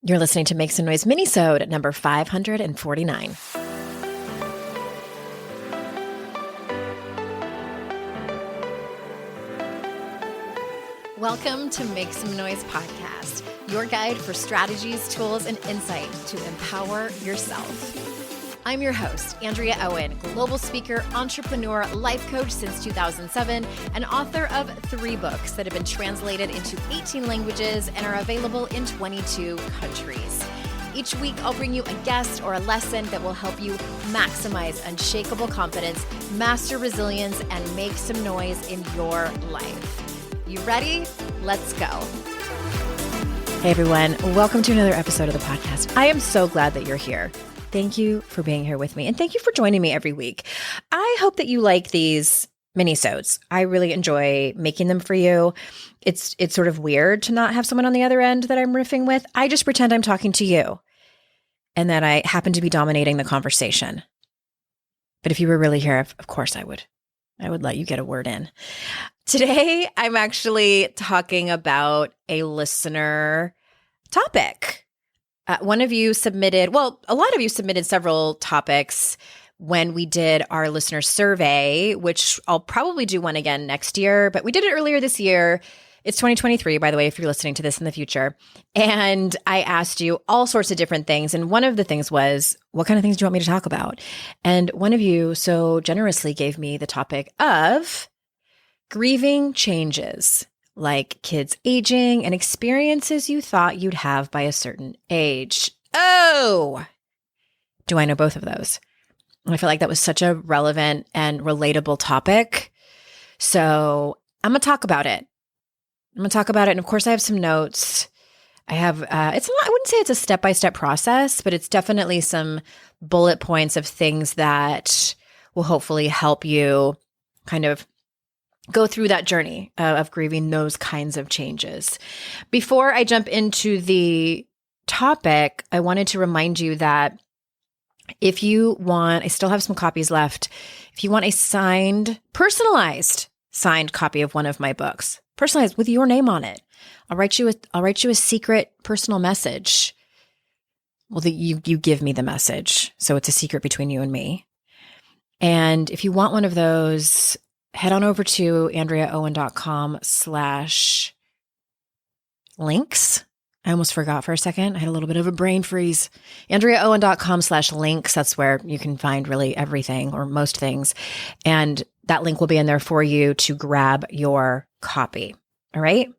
You're listening to Make Some Noise Minisode at number 549. Welcome to Make Some Noise Podcast, your guide for strategies, tools, and insight to empower yourself. I'm your host, Andrea Owen, global speaker, entrepreneur, life coach since 2007, and author of 3 books that have been translated into 18 languages and are available in 22 countries. Each week, I'll bring you a guest or a lesson that will help you maximize unshakable confidence, master resilience, and make some noise in your life. You ready? Let's go. Hey everyone, welcome to another episode of the podcast. I am so glad that you're here. Thank you for being here with me, and thank you for joining me every week. I hope that you like these minisodes. I really enjoy making them for you. It's sort of weird to not have someone on the other end that I'm riffing with. I just pretend I'm talking to you and that I happen to be dominating the conversation. But if you were really here, of course I would let you get a word in. Today, I'm actually talking about a listener topic. One of you submitted, a lot of you submitted several topics when we did our listener survey, which I'll probably do one again next year, but we did it earlier this year. It's 2023, by the way, if you're listening to this in the future. And I asked you all sorts of different things. And one of the things was, what kind of things do you want me to talk about? And one of you so generously gave me the topic of grieving changes, like kids aging and experiences you thought you'd have by a certain age. Oh, do I know both of those? And I feel like that was such a relevant and relatable topic. So I'm going to talk about it. And of course I have some notes. I wouldn't say it's a step-by-step process, but it's definitely some bullet points of things that will hopefully help you kind of go through that journey of grieving those kinds of changes. Before I jump into the topic, I wanted to remind you that if you want, I still have some copies left. If you want a personalized signed copy of one of my books, personalized with your name on it, I'll write you a secret personal message. Well, you give me the message, so it's a secret between you and me. And if you want one of those, head on over to AndreaOwen.com/links. I almost forgot for a second. I had a little bit of a brain freeze. AndreaOwen.com/links. That's where you can find really everything or most things. And that link will be in there for you to grab your copy. All right?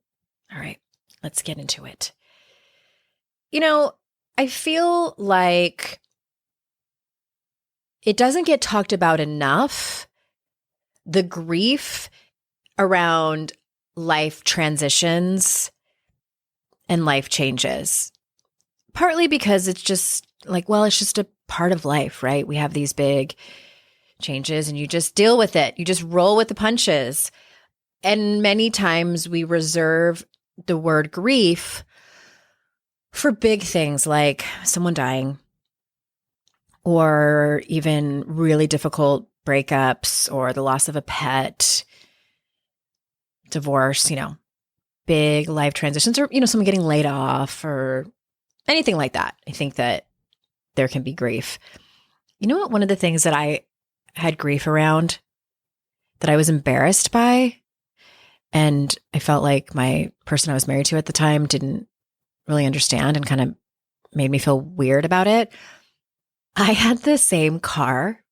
All right. Let's get into it. I feel like it doesn't get talked about enough, the grief around life transitions and life changes. Partly because it's just it's just a part of life, right? We have these big changes and you just deal with it. You just roll with the punches. And many times we reserve the word grief for big things like someone dying or even really difficult breakups or the loss of a pet, divorce, big life transitions, or, someone getting laid off or anything like that. I think that there can be grief. You know what? One of the things that I had grief around that I was embarrassed by, and I felt like my person I was married to at the time didn't really understand and kind of made me feel weird about it. I had the same car.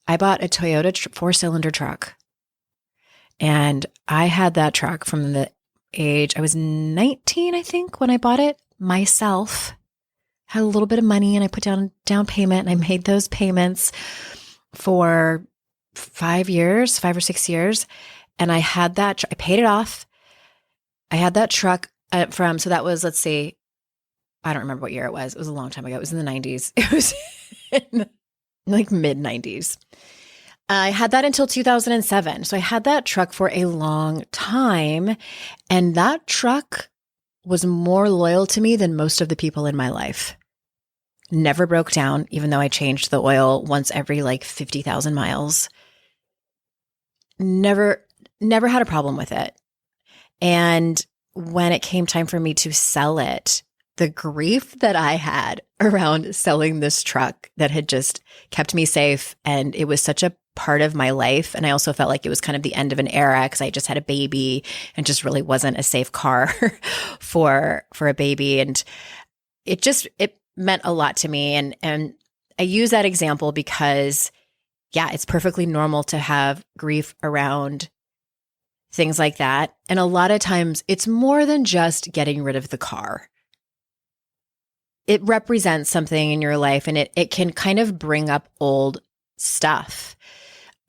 I bought a Toyota 4-cylinder truck. And I had that truck from the age, I was 19, I think, when I bought it myself. Had a little bit of money and I put down payment and I made those payments for 5 or 6 years. And I had that, I paid it off. I had that truck so that was, let's see, I don't remember what year it was. It was a long time ago. It was in the 90s. It was in mid 90s. I had that until 2007. So I had that truck for a long time. And that truck was more loyal to me than most of the people in my life. Never broke down, even though I changed the oil once every 50,000 miles. Never had a problem with it. And when it came time for me to sell it, the grief that I had around selling this truck that had just kept me safe. And it was such a part of my life. And I also felt like it was kind of the end of an era because I just had a baby and just really wasn't a safe car for a baby. And it meant a lot to me. And I use that example because, yeah, it's perfectly normal to have grief around things like that. And a lot of times it's more than just getting rid of the car. It represents something in your life, and it can kind of bring up old stuff,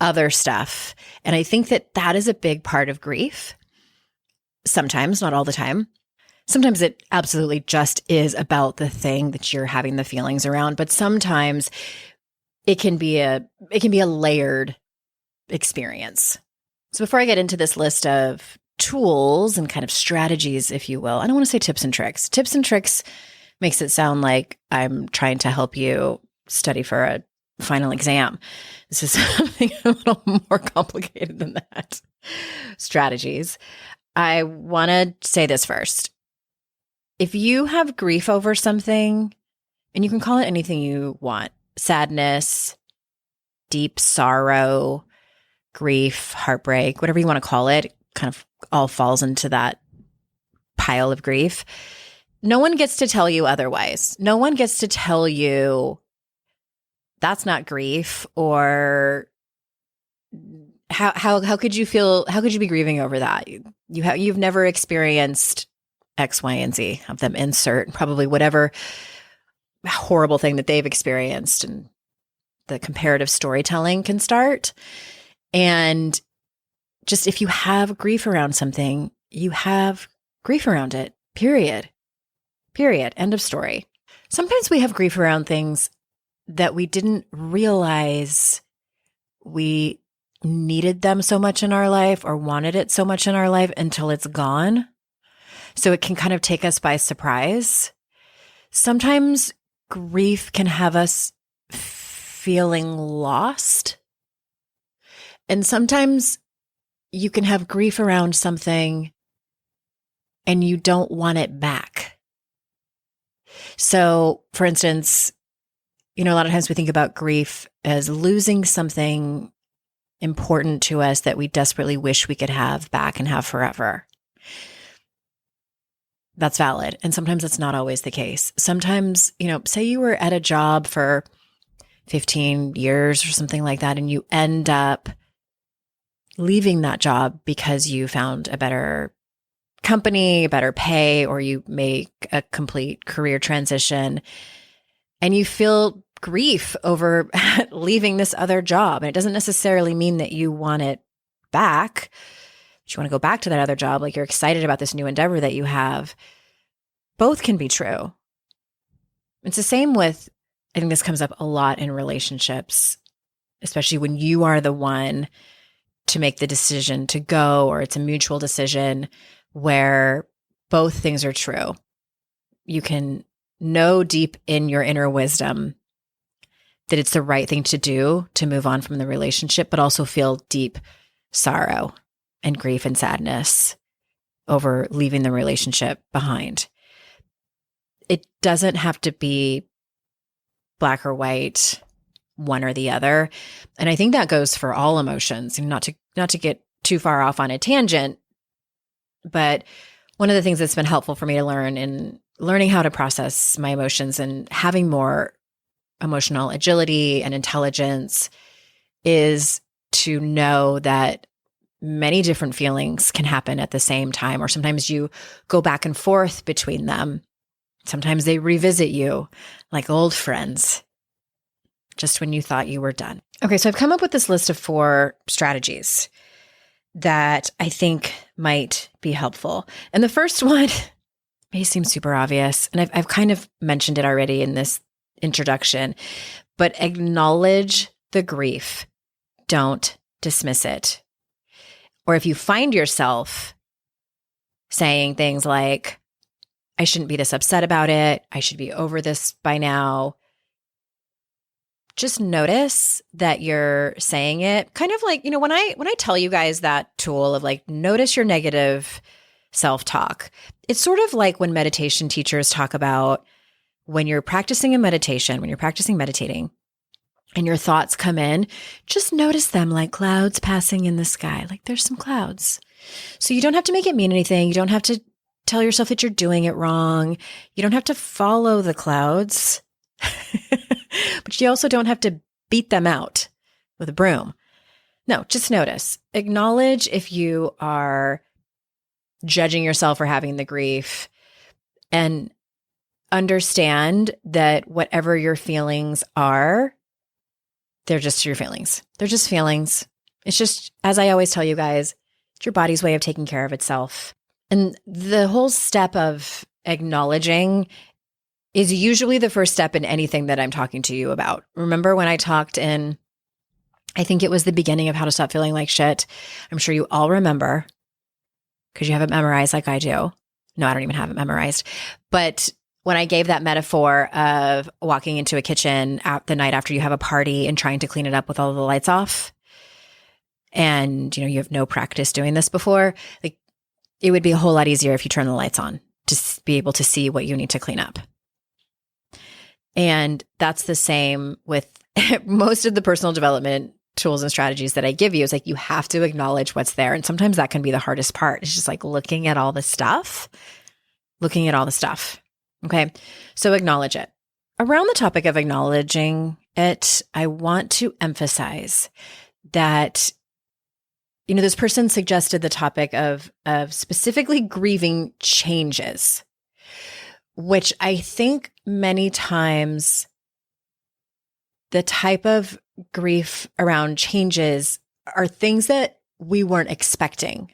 other stuff. And I think that is a big part of grief. Sometimes, not all the time. Sometimes it absolutely just is about the thing that you're having the feelings around, but sometimes it can be a layered experience. So before I get into this list of tools and kind of strategies, if you will, I don't want to say tips and tricks. Tips and tricks makes it sound like I'm trying to help you study for a final exam. This is something a little more complicated than that. Strategies. I want to say this first. If you have grief over something, and you can call it anything you want, sadness, deep sorrow, grief, heartbreak, whatever you want to call it, kind of all falls into that pile of grief. No one gets to tell you otherwise. No one gets to tell you that's not grief, or how could you feel? How could you be grieving over that? You've never experienced X, Y, and Z. Have them insert probably whatever horrible thing that they've experienced, and the comparative storytelling can start. And just if you have grief around something, you have grief around it, period. End of story. Sometimes we have grief around things that we didn't realize we needed them so much in our life or wanted it so much in our life until it's gone. So it can kind of take us by surprise. Sometimes grief can have us feeling lost. And sometimes you can have grief around something and you don't want it back. So, for instance, a lot of times we think about grief as losing something important to us that we desperately wish we could have back and have forever. That's valid. And sometimes it's not always the case. Sometimes, say you were at a job for 15 years or something like that, and you end up leaving that job because you found a better company, better pay, or you make a complete career transition and you feel grief over leaving this other job. And it doesn't necessarily mean that you want it back, but you want to go back to that other job. Like, you're excited about this new endeavor that you have. Both can be true. It's the same with, I think this comes up a lot in relationships, especially when you are the one to make the decision to go, or it's a mutual decision where both things are true. You can know deep in your inner wisdom that it's the right thing to do to move on from the relationship, but also feel deep sorrow and grief and sadness over leaving the relationship behind. It doesn't have to be black or white, one or the other. And I think that goes for all emotions, and not to get too far off on a tangent. But one of the things that's been helpful for me to learn in learning how to process my emotions and having more emotional agility and intelligence is to know that many different feelings can happen at the same time, or sometimes you go back and forth between them. Sometimes they revisit you like old friends, just when you thought you were done. Okay, so I've come up with this list of 4 strategies that I think might be helpful. And the first one may seem super obvious, and I've kind of mentioned it already in this introduction, but acknowledge the grief. Don't dismiss it. Or if you find yourself saying things like, I shouldn't be this upset about it, I should be over this by now, just notice that you're saying it. Kind of like, when I tell you guys that tool of like, notice your negative self-talk. It's sort of like when meditation teachers talk about when you're practicing a meditation, when you're practicing meditating and your thoughts come in, just notice them like clouds passing in the sky. Like there's some clouds. So you don't have to make it mean anything. You don't have to tell yourself that you're doing it wrong. You don't have to follow the clouds, but you also don't have to beat them out with a broom. No, just notice. Acknowledge if you are judging yourself for having the grief, and understand that whatever your feelings are, they're just your feelings. They're just feelings. It's just, as I always tell you guys, it's your body's way of taking care of itself. And the whole step of acknowledging is usually the first step in anything that I'm talking to you about. Remember when I talked in, I think it was the beginning of How to Stop Feeling Like Shit. I'm sure you all remember because you have it memorized like I do. No, I don't even have it memorized. But when I gave that metaphor of walking into a kitchen the night after you have a party and trying to clean it up with all the lights off, and you have no practice doing this before, like it would be a whole lot easier if you turn the lights on to be able to see what you need to clean up. And that's the same with most of the personal development tools and strategies that I give you. Is like you have to acknowledge what's there. And sometimes that can be the hardest part. It's just like looking at all the stuff. Okay. So acknowledge it. Around the topic of acknowledging it, I want to emphasize that, this person suggested the topic of specifically grieving changes, which I think many times the type of grief around changes are things that we weren't expecting.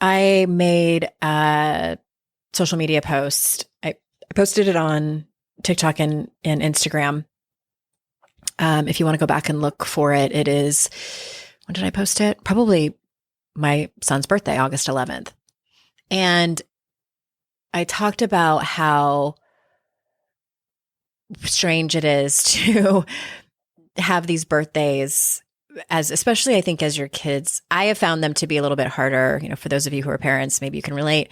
I made a social media post. I posted it on TikTok and Instagram. If you want to go back and look for it, it is, when did I post it? Probably my son's birthday, August 11th. And I talked about how strange it is to have these birthdays, especially I think as your kids. I have found them to be a little bit harder, for those of you who are parents, maybe you can relate.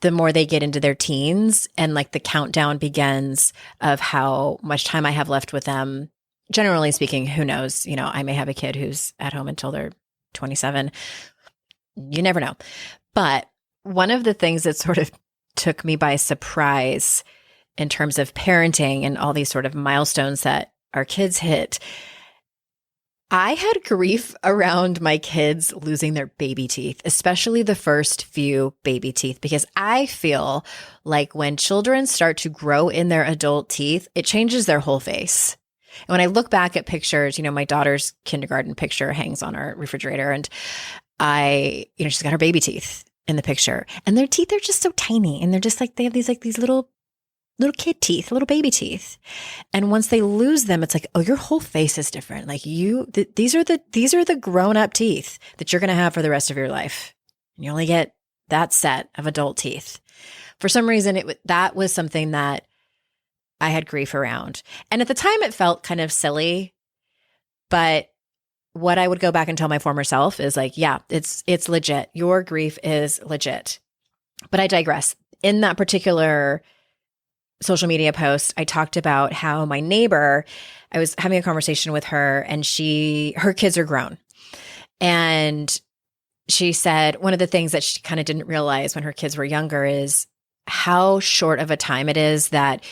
The more they get into their teens and like the countdown begins of how much time I have left with them. Generally speaking, who knows? I may have a kid who's at home until they're 27. You never know. But one of the things that sort of took me by surprise in terms of parenting and all these sort of milestones that our kids hit, I had grief around my kids losing their baby teeth, especially the first few baby teeth, because I feel like when children start to grow in their adult teeth, it changes their whole face. And when I look back at pictures, my daughter's kindergarten picture hangs on our refrigerator, and she's got her baby teeth in the picture, and their teeth are just so tiny, and they're just like, they have these little kid teeth, little baby teeth. And once they lose them, it's like, oh, your whole face is different. Like these are the grown up teeth that you're going to have for the rest of your life. And you only get that set of adult teeth. For some reason, that was something that I had grief around. And at the time it felt kind of silly, but what I would go back and tell my former self is like, yeah, it's legit. Your grief is legit. But I digress. In that particular social media post, I talked about how my neighbor, I was having a conversation with her, and her kids are grown. And she said one of the things that she kind of didn't realize when her kids were younger is how short of a time it is that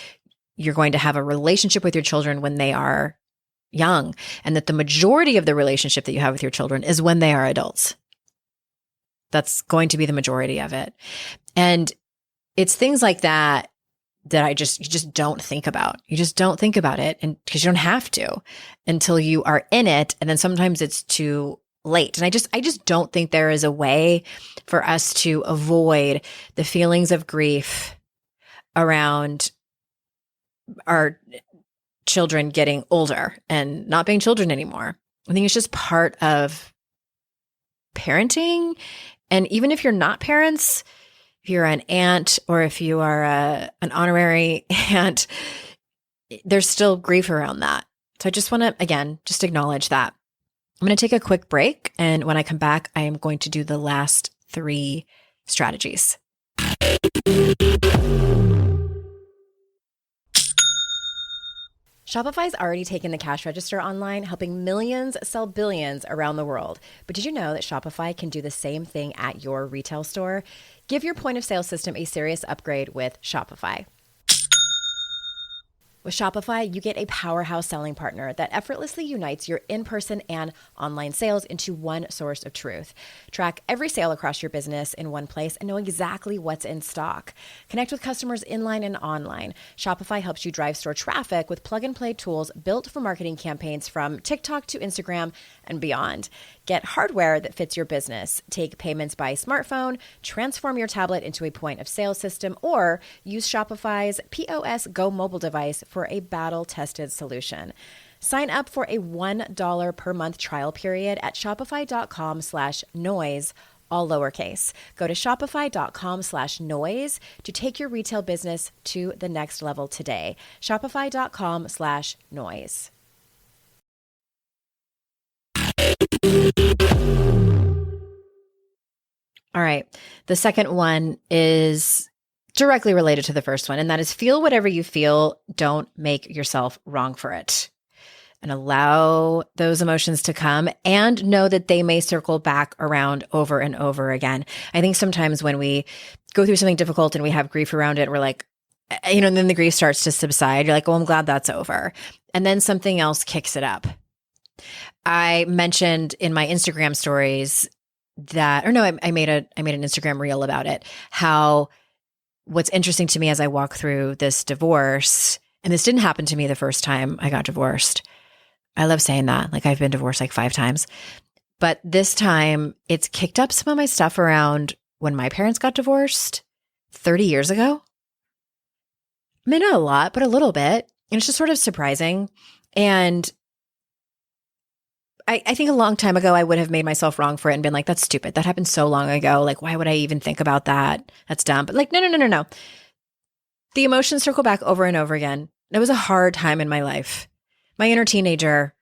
you're going to have a relationship with your children when they are young, and that the majority of the relationship that you have with your children is when they are adults. That's going to be the majority of it. And it's things like that you just don't think about. You just don't think about it, and because you don't have to until you are in it. And then sometimes it's too late. And I just don't think there is a way for us to avoid the feelings of grief around our children getting older and not being children anymore. I think it's just part of parenting. And even if you're not parents, if you're an aunt or if you are an honorary aunt, there's still grief around that. So I just want to, again, just acknowledge that. I'm going to take a quick break. And when I come back, I am going to do the last 3 strategies. Shopify's already taken the cash register online, helping millions sell billions around the world. But did you know that Shopify can do the same thing at your retail store? Give your point of sale system a serious upgrade with Shopify. With Shopify, you get a powerhouse selling partner that effortlessly unites your in-person and online sales into one source of truth. Track every sale across your business in one place and know exactly what's in stock. Connect with customers inline and online. Shopify helps you drive store traffic with plug-and-play tools built for marketing campaigns from TikTok to Instagram and beyond. Get hardware that fits your business. Take payments by smartphone, transform your tablet into a point of sale system, or use Shopify's POS Go mobile device for a battle-tested solution. Sign up for a $1 per month trial period at shopify.com/noise, all lowercase. Go to shopify.com/noise to take your retail business to the next level today. Shopify.com/noise. All right. The second one is directly related to the first one, and that is feel whatever you feel. Don't make yourself wrong for it. And allow those emotions to come and know that they may circle back around over and over again. I think sometimes when we go through something difficult and we have grief around it, we're like, and then the grief starts to subside. You're like, well, I'm glad that's over. And then something else kicks it up. I mentioned in my Instagram stories that, or no, I made an Instagram reel about it, how what's interesting to me as I walk through this divorce, and this didn't happen to me the first time I got divorced. I love saying that. Like I've been divorced like 5 times, but this time it's kicked up some of my stuff around when my parents got divorced 30 years ago. I mean, not a lot, but a little bit. And it's just sort of surprising. And I think a long time ago, I would have made myself wrong for it and been like, that's stupid. That happened so long ago. Like, why would I even think about that? That's dumb. But like, no. The emotions circle back over and over again. It was a hard time in my life. My inner teenager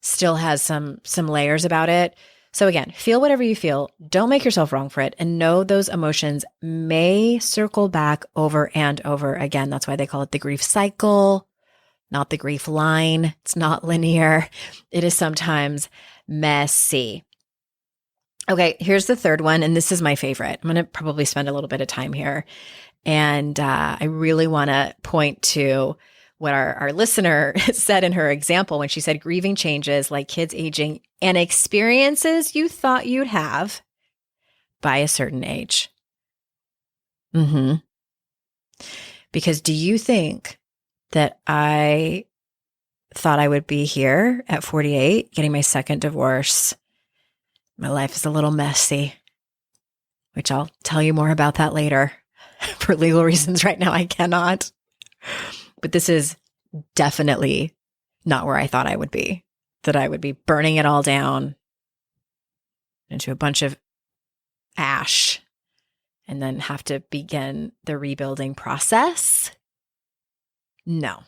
still has some layers about it. So again, feel whatever you feel. Don't make yourself wrong for it. And know those emotions may circle back over and over again. That's why they call it the grief cycle. Not the grief line. It's not linear. It is sometimes messy. Okay, here's the third one, and this is my favorite. I'm going to probably spend a little bit of time here. And I really want to point to what our listener said in her example when she said grieving changes like kids aging and experiences you thought you'd have by a certain age. Because do you think that I thought I would be here at 48, getting my second divorce? My life is a little messy, which I'll tell you more about that later. For legal reasons right now, I cannot. But this is definitely not where I thought I would be, that I would be burning it all down into a bunch of ash and then have to begin the rebuilding process. No.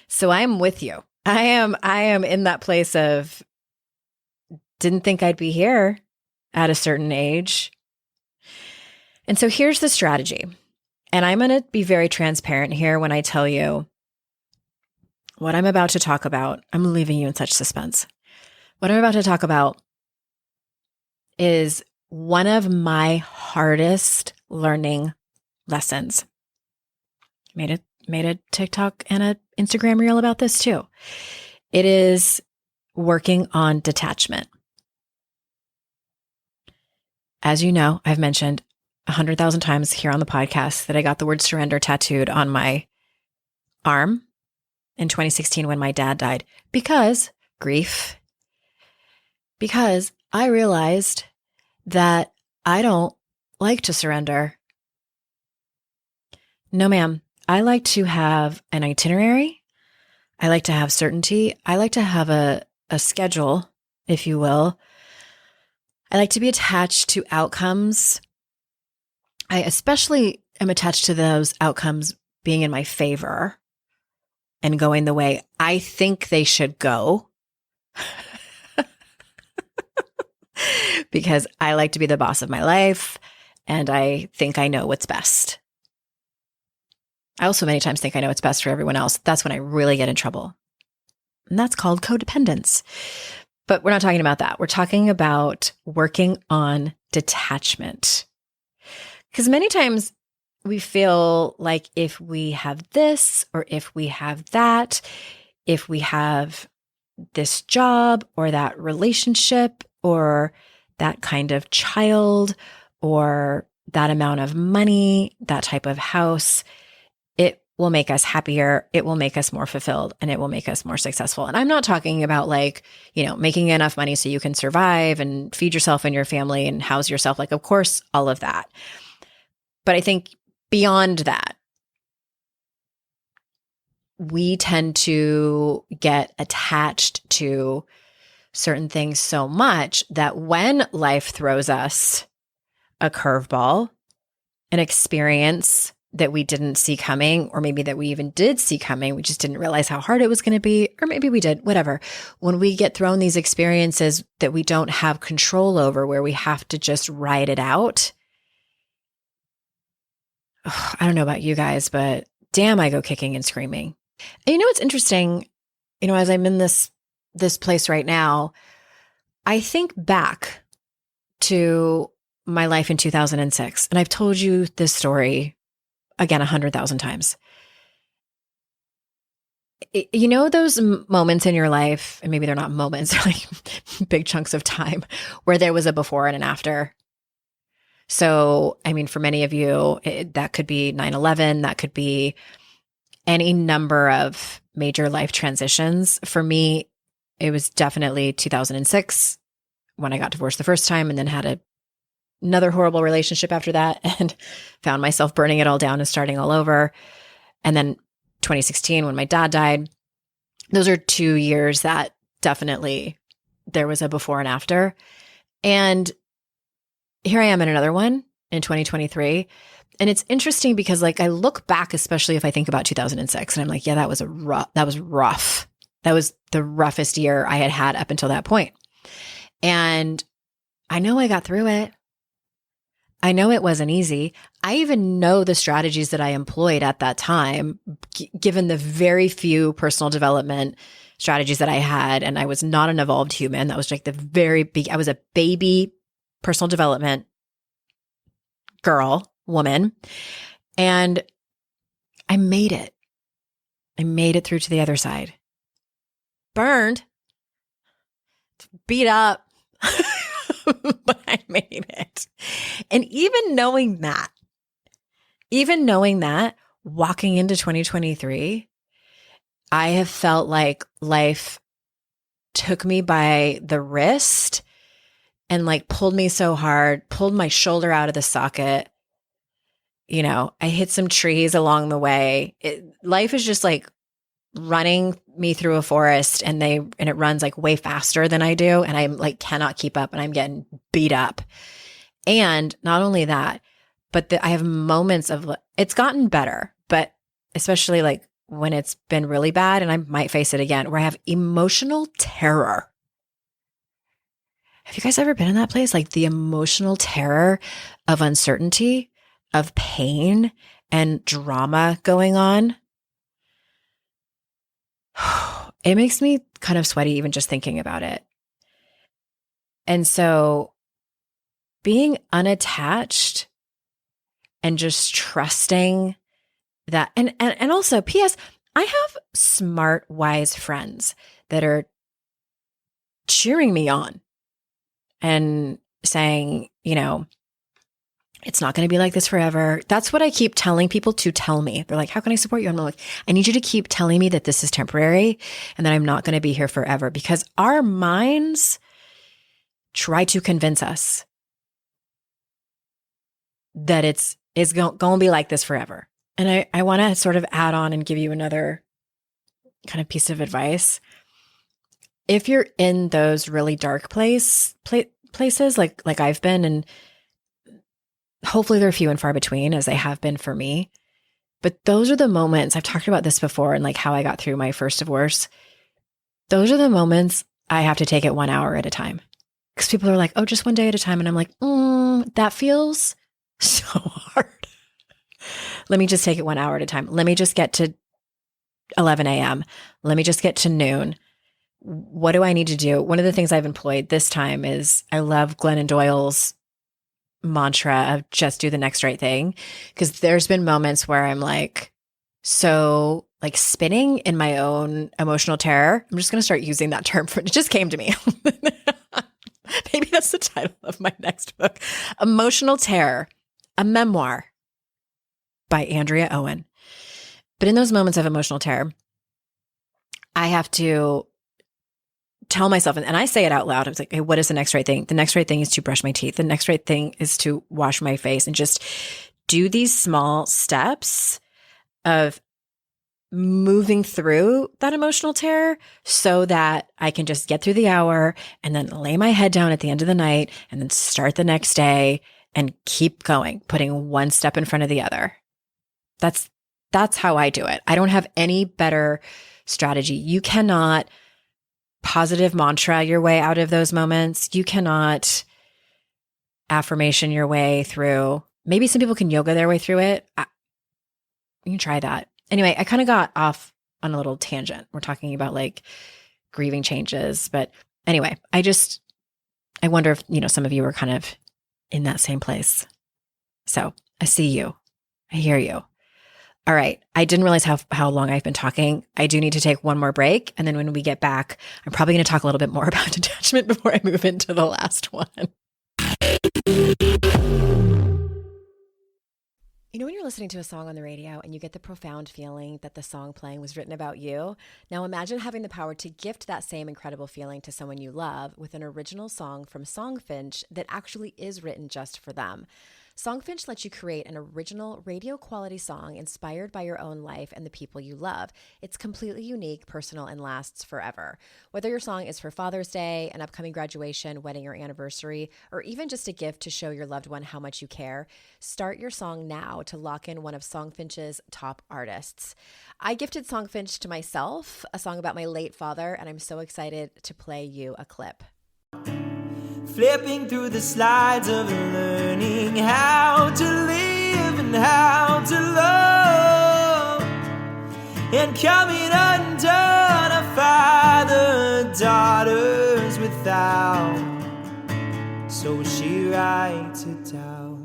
So I'm with you. I am in that place of didn't think I'd be here at a certain age. And so here's the strategy. And I'm going to be very transparent here when I tell you what I'm about to talk about. I'm leaving you in such suspense. What I'm about to talk about is one of my hardest learning lessons. Made a TikTok and an Instagram reel about this too. It is working on detachment. As you know, I've mentioned 100,000 times here on the podcast that I got the word surrender tattooed on my arm in 2016 when my dad died because grief. Because I realized that I don't like to surrender. No, ma'am. I like to have an itinerary. I like to have certainty. I like to have a schedule, if you will. I like to be attached to outcomes. I especially am attached to those outcomes being in my favor and going the way I think they should go. because I like to be the boss of my life and I think I know what's best. I also many times think I know what's best for everyone else. That's when I really get in trouble. And that's called codependence. But we're not talking about that. We're talking about working on detachment. Because many times we feel like if we have this or if we have that, if we have this job or that relationship or that kind of child or that amount of money, that type of house, it will make us happier, it will make us more fulfilled, and it will make us more successful. And I'm not talking about like, making enough money so you can survive and feed yourself and your family and house yourself. Like, of course, all of that. But I think beyond that, we tend to get attached to certain things so much that when life throws us a curveball, an experience that we didn't see coming, or maybe that we even did see coming, we just didn't realize how hard it was going to be, or maybe we did, whatever. When we get thrown these experiences that we don't have control over, where we have to just ride it out, I don't know about you guys, but damn, I go kicking and screaming. And what's interesting, as I'm in this place right now, I think back to my life in 2006. And I've told you this story again 100,000 times. Those moments in your life, and maybe they're not moments, they're like big chunks of time where there was a before and an after. So, for many of you, that could be 9/11, that could be any number of major life transitions. For me, it was definitely 2006 when I got divorced the first time and then had another horrible relationship after that and found myself burning it all down and starting all over. And then 2016 when my dad died. Those are 2 years that definitely there was a before and after. And here I am in another one in 2023. And it's interesting because I look back, especially if I think about 2006, and I'm like, yeah, that was rough. That was the roughest year I had up until that point. And I know I got through it. I know it wasn't easy. I even know the strategies that I employed at that time, given the very few personal development strategies that I had. And I was not an evolved human. That was like the very big, I was a baby personal development woman. And I made it. I made it through to the other side. Burned, beat up, but I made it. And even knowing that, walking into 2023, I have felt like life took me by the wrist and pulled me so hard, pulled my shoulder out of the socket. I hit some trees along the way. Life is just running me through a forest and it runs way faster than I do. And I cannot keep up and I'm getting beat up. And not only that, but I have moments of, it's gotten better, but especially when it's been really bad, and I might face it again, where I have emotional terror. Have you guys ever been in that place? The emotional terror of uncertainty, of pain and drama going on. It makes me kind of sweaty even just thinking about it. And so being unattached and just trusting that, and also, P.S., I have smart, wise friends that are cheering me on and saying, it's not going to be like this forever. That's what I keep telling people to tell me. They're like, how can I support you? I'm like, I need you to keep telling me that this is temporary and that I'm not going to be here forever, because our minds try to convince us that it's going to be like this forever. And I want to sort of add on and give you another kind of piece of advice. If you're in those really dark places, like I've been, and hopefully they're few and far between as they have been for me, but those are the moments, I've talked about this before and how I got through my first divorce. Those are the moments I have to take it 1 hour at a time, because people are like, oh, just one day at a time. And I'm like, that feels so hard. Let me just take it 1 hour at a time. Let me just get to 11 a.m. Let me just get to noon. What do I need to do? One of the things I've employed this time is I love Glennon Doyle's mantra of just do the next right thing. Because there's been moments where I'm like, so like spinning in my own emotional terror. I'm just going to start using that term it just came to me. Maybe that's the title of my next book, Emotional Terror, a memoir by Andrea Owen. But in those moments of emotional terror, I have to tell myself, and I say it out loud. I was like, hey, what is the next right thing? The next right thing is to brush my teeth. The next right thing is to wash my face, and just do these small steps of moving through that emotional terror so that I can just get through the hour and then lay my head down at the end of the night and then start the next day and keep going, putting one step in front of the other. That's how I do it. I don't have any better strategy. You cannot positive mantra your way out of those moments. You cannot affirmation your way through. Maybe some people can yoga their way through it. You can try that. Anyway, I kind of got off on a little tangent. We're talking about like grieving changes. But anyway, I wonder if, some of you are kind of in that same place. So I see you. I hear you. All right. I didn't realize how long I've been talking. I do need to take one more break. And then when we get back, I'm probably going to talk a little bit more about detachment before I move into the last one. When you're listening to a song on the radio and you get the profound feeling that the song playing was written about you, now imagine having the power to gift that same incredible feeling to someone you love with an original song from Songfinch that actually is written just for them. Songfinch lets you create an original radio quality song inspired by your own life and the people you love. It's completely unique, personal, and lasts forever. Whether your song is for Father's Day, an upcoming graduation, wedding, or anniversary, or even just a gift to show your loved one how much you care, start your song now to lock in one of Songfinch's top artists. I gifted Songfinch to myself, a song about my late father, and I'm so excited to play you a clip. Flipping through the slides of learning how to live and how to love, and coming undone a father, daughters without, so she writes it down.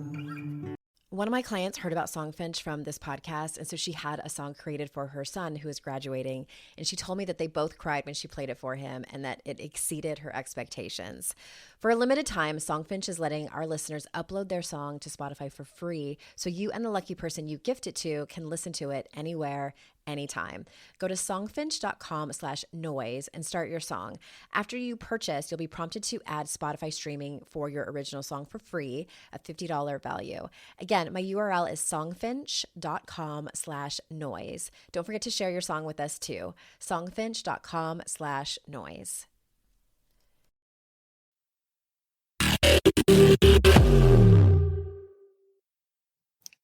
One of my clients heard about Songfinch from this podcast, and so she had a song created for her son who is graduating, and she told me that they both cried when she played it for him and that it exceeded her expectations. For a limited time, Songfinch is letting our listeners upload their song to Spotify for free, so you and the lucky person you gift it to can listen to it anywhere, anytime. Go to songfinch.com/noise and start your song. After you purchase, you'll be prompted to add Spotify streaming for your original song for free, a $50 value. Again, my URL is songfinch.com/noise. Don't forget to share your song with us too. songfinch.com/noise.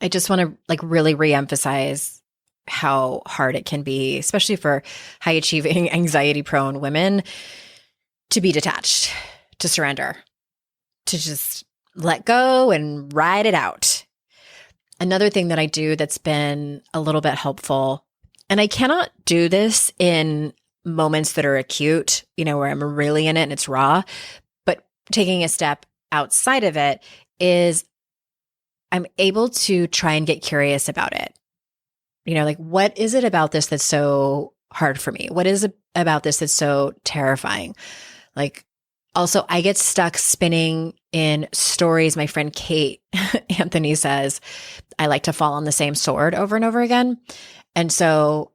I just want to really reemphasize how hard it can be, especially for high achieving, anxiety prone women, to be detached, to surrender, to just let go and ride it out. Another thing that I do that's been a little bit helpful, and I cannot do this in moments that are acute, where I'm really in it and it's raw, but taking a step outside of it is I'm able to try and get curious about it. What is it about this that's so hard for me? What is it about this that's so terrifying? Also, I get stuck spinning in stories. My friend Kate Anthony says, I like to fall on the same sword over and over again. And so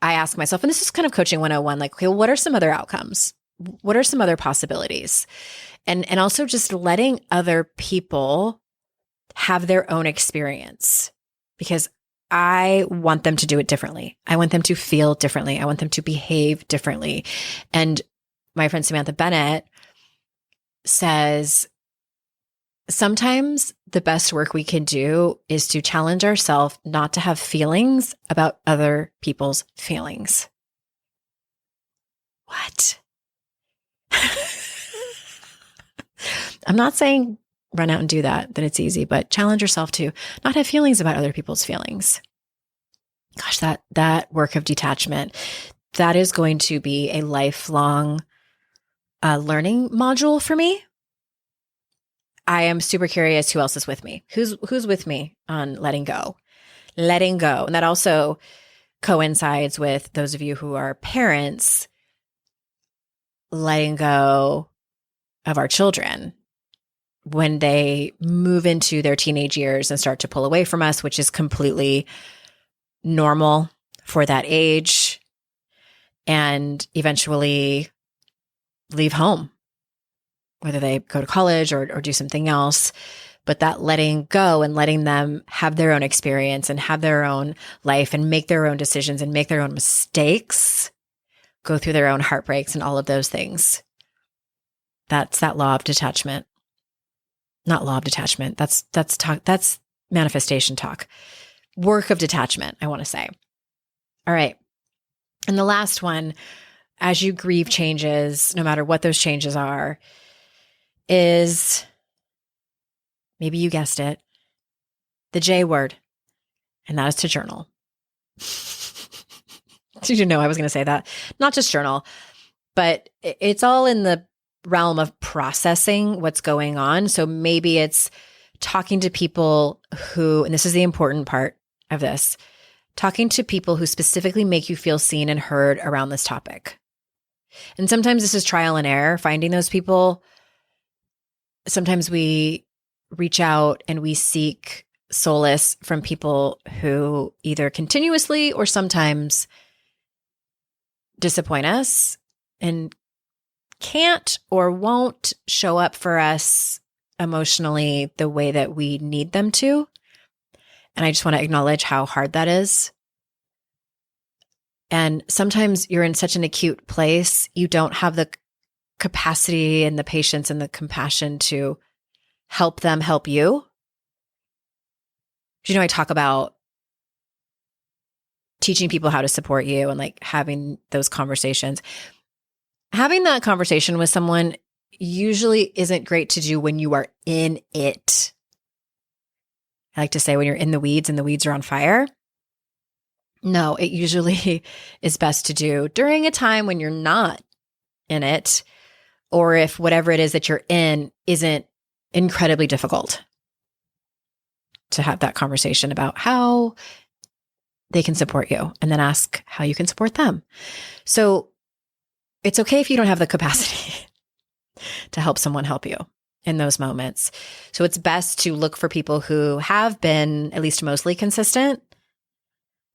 I ask myself, and this is kind of coaching 101, okay, what are some other outcomes? What are some other possibilities? And also just letting other people have their own experience, because I want them to do it differently. I want them to feel differently. I want them to behave differently. And my friend Samantha Bennett says, sometimes the best work we can do is to challenge ourselves not to have feelings about other people's feelings. What? I'm not saying run out and do that it's easy, but challenge yourself to not have feelings about other people's feelings. Gosh, that work of detachment, that is going to be a lifelong learning module for me. I am super curious who else is with me. Who's with me on letting go? Letting go. And that also coincides with those of you who are parents, letting go of our children when they move into their teenage years and start to pull away from us, which is completely normal for that age, and eventually leave home, whether they go to college or do something else. But that letting go and letting them have their own experience and have their own life and make their own decisions and make their own mistakes, go through their own heartbreaks and all of those things. That's that law of detachment. Not law of detachment. That's manifestation talk. Work of detachment, I want to say. All right. And the last one, as you grieve changes, no matter what those changes are, is, maybe you guessed it, the J word, and that is to journal. Did you know I was going to say that? Not just journal, but it's all in the realm of processing what's going on. So maybe it's talking to people who, and this is the important part of this, talking to people who specifically make you feel seen and heard around this topic. And sometimes this is trial and error, finding those people. Sometimes we reach out and we seek solace from people who either continuously or sometimes disappoint us and can't or won't show up for us emotionally the way that we need them to. And I just want to acknowledge how hard that is. And sometimes you're in such an acute place, you don't have the capacity and the patience and the compassion to help them help you. You know, I talk about teaching people how to support you and like having those conversations. Having that conversation with someone usually isn't great to do when you are in it. I like to say when you're in the weeds and the weeds are on fire. No, it usually is best to do during a time when you're not in it, or if whatever it is that you're in isn't incredibly difficult, to have that conversation about how they can support you and then ask how you can support them. So it's okay if you don't have the capacity to help someone help you in those moments. So it's best to look for people who have been at least mostly consistent.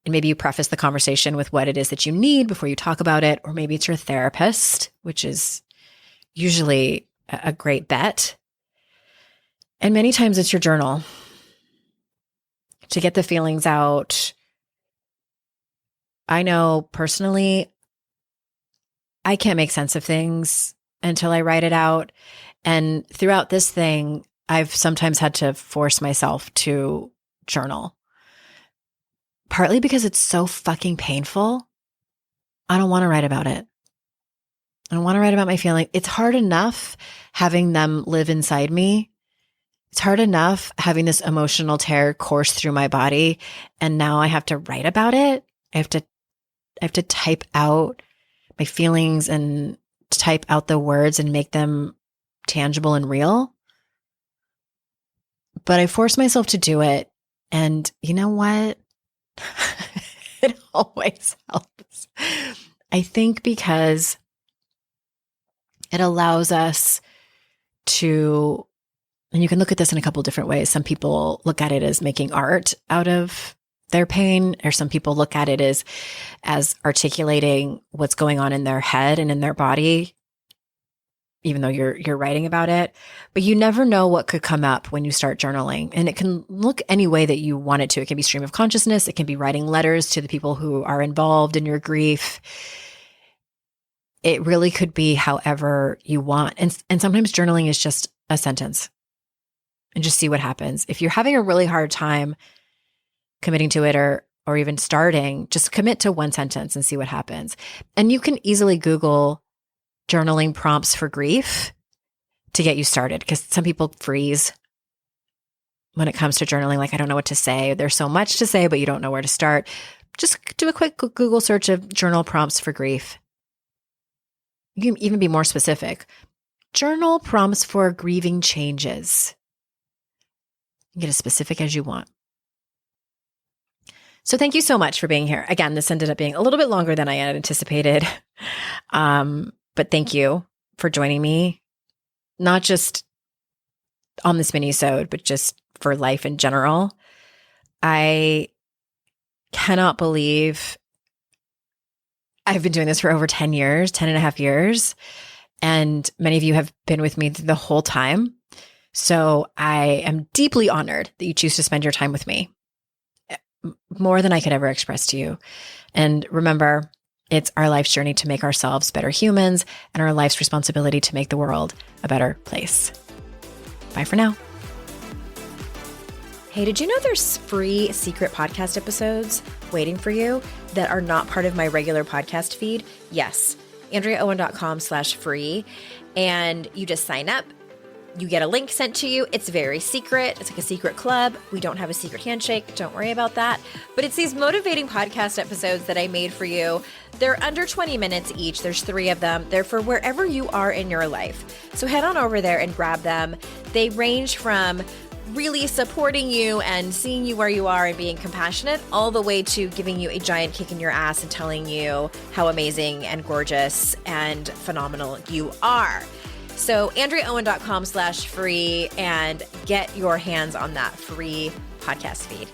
And maybe you preface the conversation with what it is that you need before you talk about it. Or maybe it's your therapist, which is usually a great bet. And many times it's your journal to get the feelings out. I know personally, I can't make sense of things until I write it out. And throughout this thing, I've sometimes had to force myself to journal. Partly because it's so fucking painful. I don't want to write about it. I don't want to write about my feelings. It's hard enough having them live inside me. It's hard enough having this emotional tear course through my body. And now I have to write about it. I have to type out my feelings and type out the words and make them tangible and real. But I force myself to do it. And you know what? It always helps. I think because it allows us to, and you can look at this in a couple different ways. Some people look at it as making art out of their pain, or some people look at it as articulating what's going on in their head and in their body, even though you're writing about it. But you never know what could come up when you start journaling. And it can look any way that you want it to. It can be stream of consciousness. It can be writing letters to the people who are involved in your grief. It really could be however you want. And sometimes journaling is just a sentence and just see what happens. If you're having a really hard time committing to it or even starting, just commit to one sentence and see what happens. And you can easily Google journaling prompts for grief. to get you started, because some people freeze when it comes to journaling. Like, I don't know what to say. There's so much to say, but you don't know where to start. Just do a quick Google search of journal prompts for grief. You can even be more specific. Journal prompts for grieving changes. You can get as specific as you want. So thank you so much for being here. Again, this ended up being a little bit longer than I had anticipated. But thank you for joining me, not just on this Minisode, but just for life in general. I cannot believe I've been doing this for over 10 years, 10 and a half years. And many of you have been with me the whole time. So I am deeply honored that you choose to spend your time with me, more than I could ever express to you. And remember, it's our life's journey to make ourselves better humans and our life's responsibility to make the world a better place. Bye for now. Hey, did you know there's free secret podcast episodes waiting for you that are not part of my regular podcast feed? Yes, AndreaOwen.com/free. And you just sign up. You get a link sent to you. It's very secret. It's like a secret club. We don't have a secret handshake. Don't worry about that. But it's these motivating podcast episodes that I made for you. They're under 20 minutes each. There's 3 of them. They're for wherever you are in your life. So head on over there and grab them. They range from really supporting you and seeing you where you are and being compassionate, all the way to giving you a giant kick in your ass and telling you how amazing and gorgeous and phenomenal you are. So AndreaOwen.com/free and get your hands on that free podcast feed.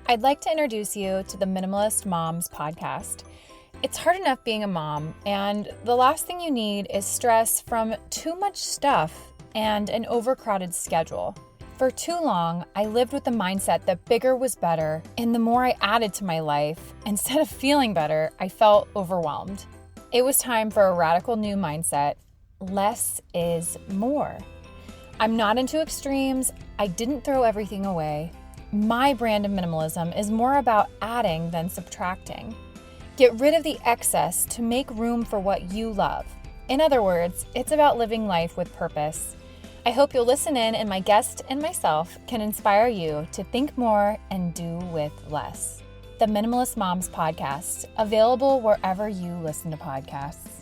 I'd like to introduce you to the Minimalist Moms podcast. It's hard enough being a mom, and the last thing you need is stress from too much stuff and an overcrowded schedule. For too long, I lived with the mindset that bigger was better, and the more I added to my life, instead of feeling better, I felt overwhelmed. It was time for a radical new mindset. Less is more. I'm not into extremes. I didn't throw everything away. My brand of minimalism is more about adding than subtracting. Get rid of the excess to make room for what you love. In other words, it's about living life with purpose. I hope you'll listen in, and my guest and myself can inspire you to think more and do with less. The Minimalist Moms podcast, available wherever you listen to podcasts.